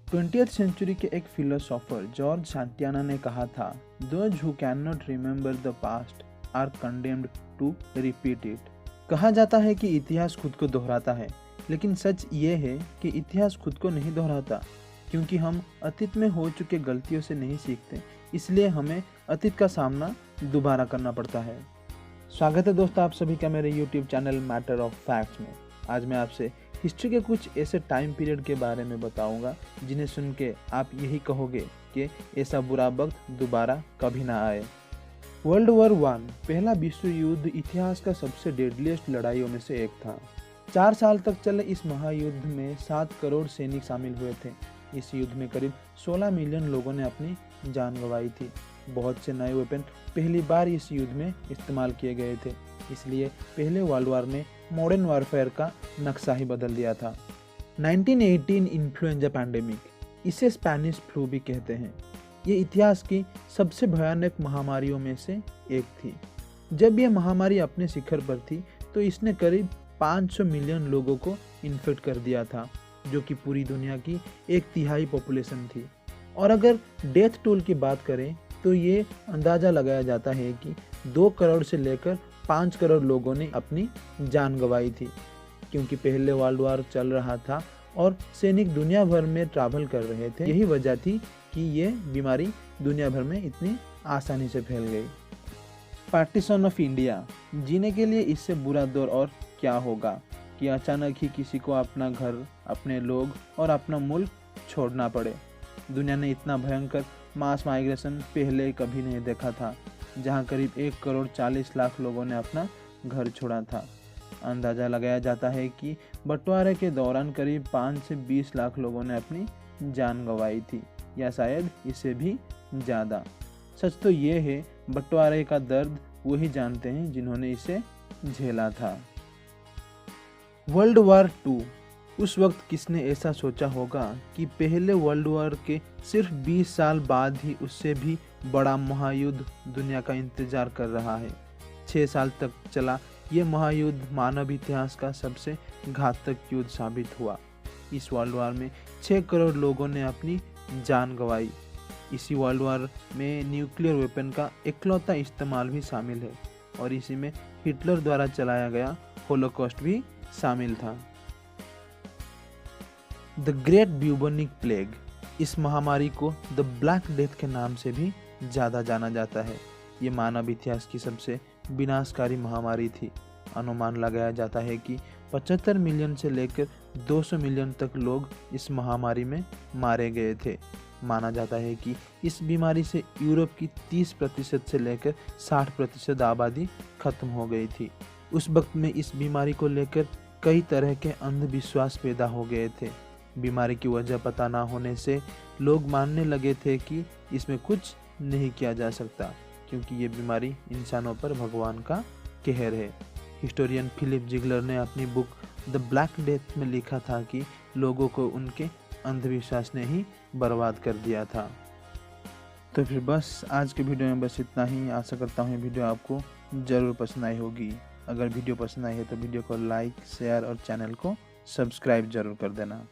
20th century के एक philosopher George सांटियाना ने कहा था, those who can not remember the past are condemned to repeat it. कहा जाता है कि इतिहास खुद को दोहराता है, लेकिन सच ये है कि इतिहास खुद को नहीं दोहराता, क्योंकि हम अतीत में हो चुके गलतियों से नहीं सीखते, इसलिए हमें अतीत का सामना दोबारा करना पड़ता है। स्वागत है दोस्तों आप सभी का मेरे YouTube channel matter of facts में। आज मैं आपसे हिस्ट्री के कुछ ऐसे टाइम पीरियड के बारे में बताऊंगा जिन्हें सुन के आप यही कहोगे कि ऐसा बुरा वक्त दोबारा कभी ना आए। वर्ल्ड वॉर 1 पहला विश्व युद्ध इतिहास का सबसे डेडलीस्ट लड़ाइयों में से एक था। 4 साल तक चले इस महायुद्ध में 7 करोड़ सैनिक शामिल हुए थे। इस युद्ध में करीब 16 मिलियन लोगों ने अपनी जान गंवाई थी। बहुत से नए वेपन पहली बार इस युद्ध में इस्तेमाल किए गए थे, इसलिए पहले वर्ल्ड वॉर ने मॉडर्न वॉरफेयर का नक्शा ही बदल दिया था। 1918 इन्फ्लुएंजा पैंडेमिक, इसे स्पेनिश फ्लू भी कहते हैं, ये इतिहास की सबसे भयानक महामारियों में से एक थी। जब यह महामारी अपने शिखर पर थी तो इसने करीब 500 मिलियन लोगों को इन्फेक्ट कर दिया था, जो कि पूरी दुनिया की 1/3 पॉपुलेशन थी। और अगर डेथ टोल की बात करें तो ये अंदाज़ा लगाया जाता है कि 2 करोड़ से लेकर 5 करोड़ लोगों ने अपनी जान गंवाई थी, क्योंकि पहले वर्ल्ड वॉर चल रहा था और सैनिक दुनिया भर में ट्रैवल कर रहे थे। यही वजह थी कि ये बीमारी दुनिया भर में इतनी आसानी से फैल गई। पार्टीशन ऑफ इंडिया, जीने के लिए इससे बुरा दौर और क्या होगा कि अचानक ही किसी को अपना घर, अपने लोग और अपना मुल्क छोड़ना पड़े। दुनिया ने इतना भयंकर मास माइग्रेशन पहले कभी नहीं देखा था, जहां करीब 1 करोड़ 40 लाख लोगों ने अपना घर छोड़ा था। अंदाज़ा लगाया जाता है कि बंटवारे के दौरान करीब 5 से 20 लाख लोगों ने अपनी जान गंवाई थी, या शायद इससे भी ज़्यादा। सच तो ये है, बंटवारे का दर्द वही जानते हैं जिन्होंने इसे झेला था। वर्ल्ड वॉर 2, उस वक्त किसने ऐसा सोचा होगा कि पहले वर्ल्ड वॉर के सिर्फ 20 साल बाद ही उससे भी बड़ा महायुद्ध दुनिया का इंतजार कर रहा है। 6 साल तक चला ये महायुद्ध मानव इतिहास का सबसे घातक युद्ध साबित हुआ। इस वर्ल्ड वॉर में 6 करोड़ लोगों ने अपनी जान गंवाई। इसी वर्ल्ड वॉर में न्यूक्लियर वेपन का इकलौता इस्तेमाल भी शामिल है, और इसी में हिटलर द्वारा चलाया गया होलोकॉस्ट भी शामिल था। द ग्रेट ब्यूबोनिक प्लेग, इस महामारी को द ब्लैक डेथ के नाम से भी ज़्यादा जाना जाता है। ये मानव इतिहास की सबसे विनाशकारी महामारी थी। अनुमान लगाया जाता है कि 75 मिलियन से लेकर 200 मिलियन तक लोग इस महामारी में मारे गए थे। माना जाता है कि इस बीमारी से यूरोप की 30% से लेकर 60% आबादी खत्म हो गई थी। उस वक्त में इस बीमारी को लेकर कई तरह के अंधविश्वास पैदा हो गए थे। बीमारी की वजह पता ना होने से लोग मानने लगे थे कि इसमें कुछ नहीं किया जा सकता, क्योंकि ये बीमारी इंसानों पर भगवान का कहर है। हिस्टोरियन फिलिप जिगलर ने अपनी बुक द ब्लैक डेथ में लिखा था कि लोगों को उनके अंधविश्वास ने ही बर्बाद कर दिया था। तो फिर बस आज के वीडियो में बस इतना ही। आशा करता हूँ वीडियो आपको ज़रूर पसंद आई होगी। अगर वीडियो पसंद आई है तो वीडियो को लाइक, शेयर और चैनल को सब्सक्राइब जरूर कर देना।